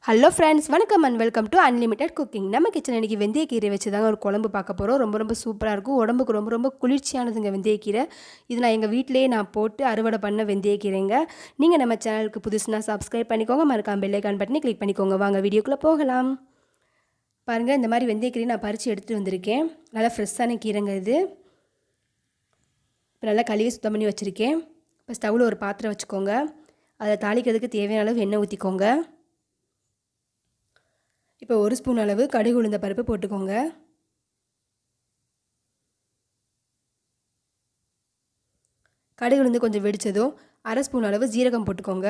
Hello friends, வணக்கம் and welcome to unlimited cooking. நம்ம kitchen இன்றைக்கி வெந்தயக்கீரை வச்சு தாங்க ஒரு குழம்பு பார்க்க போகிறோம். ரொம்ப சூப்பராக இருக்கும். உடம்புக்கு ரொம்ப குளிர்ச்சியானதுங்க வெந்தயக்கீரை. இது நான் எங்கள் வீட்டிலேயே போட்டு அறுவடை பண்ண வெந்தயக்கீரைங்க. நீங்கள் நம்ம சேனலுக்கு புதுசுனா சப்ஸ்கிரைப் பண்ணிக்கோங்க, மறக்காம பெல் ஐக்கான் பட்டனை கிளிக் பண்ணிக்கோங்க. வாங்க வீடியோக்குள்ளே போகலாம். பாருங்கள், இந்த மாதிரி வெந்தயக்கீரை நான் பறித்து எடுத்துகிட்டு வந்திருக்கேன். நல்லா ஃப்ரெஷ்ஷான கீரைங்க இது. இப்போ நல்லா கழுவி சுத்தம் பண்ணி வச்சுருக்கேன். இப்போ ஸ்டவ்வில் ஒரு பாத்திரம் வச்சுக்கோங்க. அதை தாளிக்கிறதுக்கு தேவையான அளவு எண்ணெய் ஊற்றிக்கோங்க. இப்போ 1 ஸ்பூன் அளவு கடுகு உளுந்த பருப்பு போட்டுக்கோங்க. கடுகு உளுந்து கொஞ்சம் வெடிச்சதும் 1/2 ஸ்பூன் அளவு ஜீரகம் போட்டுக்கோங்க.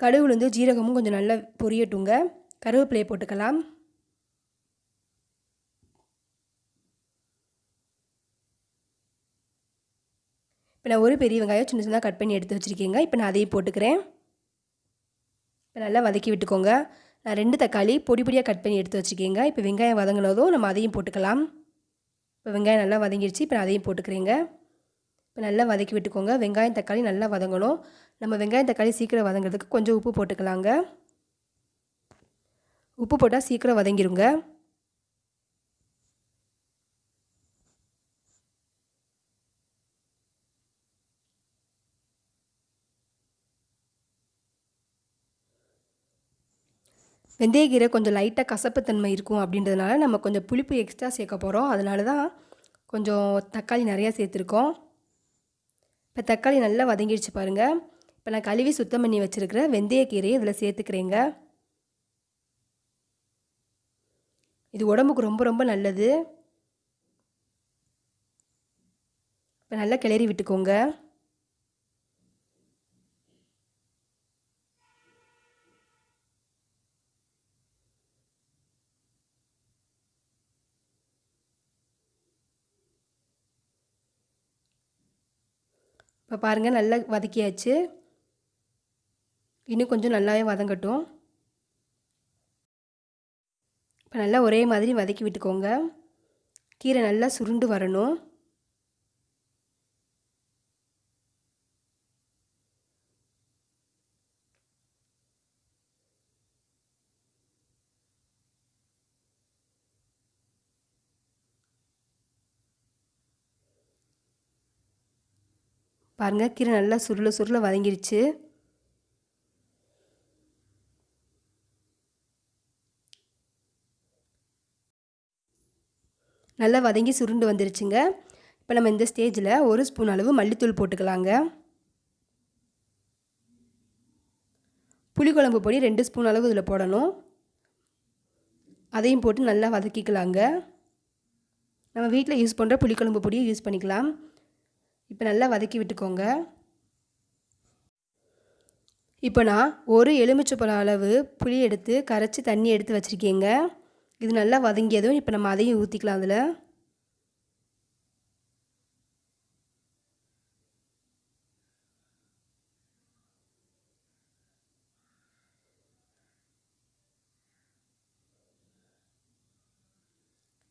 கடுகு உளுந்து ஜீரகமும் கொஞ்சம் நல்லா பொரியட்டுங்க. கருவேப்பிலையை போட்டுக்கலாம். இப்போ நான் ஒரு பெரிய வெங்காயம் சின்ன சின்னதாக கட் பண்ணி எடுத்து வச்சுருக்கேங்க. இப்போ நான் அதையும் போட்டுக்கிறேன். இப்போ நல்லா வதக்கி விட்டுக்கோங்க. நான் 2 தக்காளி பொடியாக கட் பண்ணி எடுத்து வச்சுருக்கேங்க. இப்போ வெங்காயம் வதங்கினதும் நம்ம அதையும் போட்டுக்கலாம். இப்போ வெங்காயம் நல்லா வதங்கிடுச்சு. இப்போ நான் அதையும் போட்டுக்கிறேங்க. இப்போ நல்லா வதக்கி விட்டுக்கோங்க. வெங்காயம் தக்காளி நல்லா வதங்கணும். நம்ம வெங்காயம் தக்காளி சீக்கிரம் வதங்கிறதுக்கு கொஞ்சம் உப்பு போட்டுக்கலாங்க. உப்பு போட்டால் சீக்கிரம் வதங்கிருங்க. வெந்தயக்கீரை கொஞ்சம் லைட்டாக கசப்புத்தன்மை இருக்கும் அப்படின்றதுனால நம்ம கொஞ்சம் புளிப்பு எக்ஸ்ட்ரா சேர்க்க போகிறோம். அதனால தான் கொஞ்சம் தக்காளி நிறையா சேர்த்துருக்கோம். இப்போ தக்காளி நல்லா வதங்கிடுச்சு பாருங்கள். இப்போ நான் கழுவி சுத்தம் பண்ணி வச்சுருக்கிற வெந்தயக்கீரையை இதில் சேர்த்துக்கிறேங்க. இது உடம்புக்கு ரொம்ப நல்லது. இப்போ நல்லா கிளறி விட்டுக்கோங்க. இப்போ பாருங்கள், நல்லா வதக்கியாச்சு. இன்னும் கொஞ்சம் நல்லாவே வதங்கட்டும். இப்போ நல்லா ஒரே மாதிரி வதக்கி விட்டுக்கோங்க. கீரை நல்லா சுருண்டு வரணும். பாருங்கள், கீரை நல்லா சுருள வதங்கிருச்சு. நல்லா வதங்கி சுருண்டு வந்துருச்சுங்க. இப்போ நம்ம இந்த ஸ்டேஜில் 1 ஸ்பூன் அளவு மல்லித்தூள் போட்டுக்கலாங்க. புளிக்குழம்பு பொடி 2 ஸ்பூன் அளவு இதில் போடணும். அதையும் போட்டு நல்லா வதக்கிக்கலாங்க. நம்ம வீட்டில் யூஸ் பண்ணுற புளிக்குழம்பு பொடியை யூஸ் பண்ணிக்கலாம். இப்போ நல்லா வதக்கி விட்டுக்கோங்க. இப்போ நான் ஒரு எலுமிச்சைப்பழம் அளவு புளி எடுத்து கரைச்சி தண்ணி எடுத்து வச்சுருக்கேங்க. இது நல்லா வதங்கியதும் இப்போ நம்ம அதையும் ஊற்றிக்கலாம் அதில்.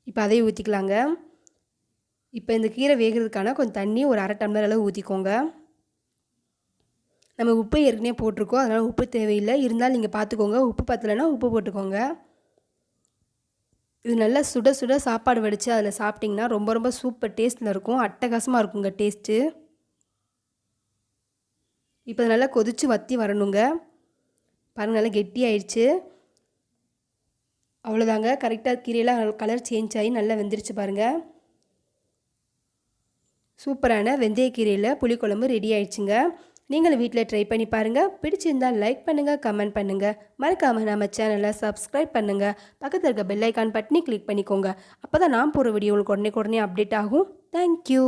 இப்போ அதையும் ஊற்றிக்கலாங்க. இப்போ இந்த கீரை வேகிறதுக்கான கொஞ்சம் தண்ணி ஒரு 1/2 டம்ளர் அளவு ஊற்றிக்கோங்க. நம்ம உப்பு ஏற்கனவே போட்டிருக்கோம், அதனால் உப்பு தேவையில்லை. இருந்தாலும் நீங்கள் பார்த்துக்கோங்க, உப்பு பத்தலைன்னா உப்பு போட்டுக்கோங்க. இது நல்லா சுட சாப்பாடு வடித்து அதில் சாப்பிட்டிங்கன்னா ரொம்ப சூப்பர் டேஸ்ட்டில் இருக்கும். அட்டகாசமாக இருக்குங்க டேஸ்ட்டு. இப்போ நல்லா கொதித்து வற்றி வரணுங்க. பாருங்கள், நல்லா கெட்டியாயிடுச்சு. அவ்வளோதாங்க, கரெக்டாக கீரையெல்லாம் கலர் சேஞ்ச் ஆகி நல்லா வெந்துருச்சு பாருங்கள். சூப்பரான வெந்தயக்கீரையில் புளிக்குழம்பு ரெடி ஆயிடுச்சுங்க. நீங்களும் வீட்டில் ட்ரை பண்ணி பாருங்கள். பிடிச்சிருந்தால் லைக் பண்ணுங்கள், கமெண்ட் பண்ணுங்கள். மறக்காமல் நம்ம சேனலை சப்ஸ்கிரைப் பண்ணுங்கள். பக்கத்தில் இருக்க பெல் ஐக்கான் பட்டனை கிளிக் பண்ணிக்கோங்க. அப்போ தான் நான் போகிற வீடியோ உங்களுக்கு உடனே அப்டேட் ஆகும். தேங்க்யூ.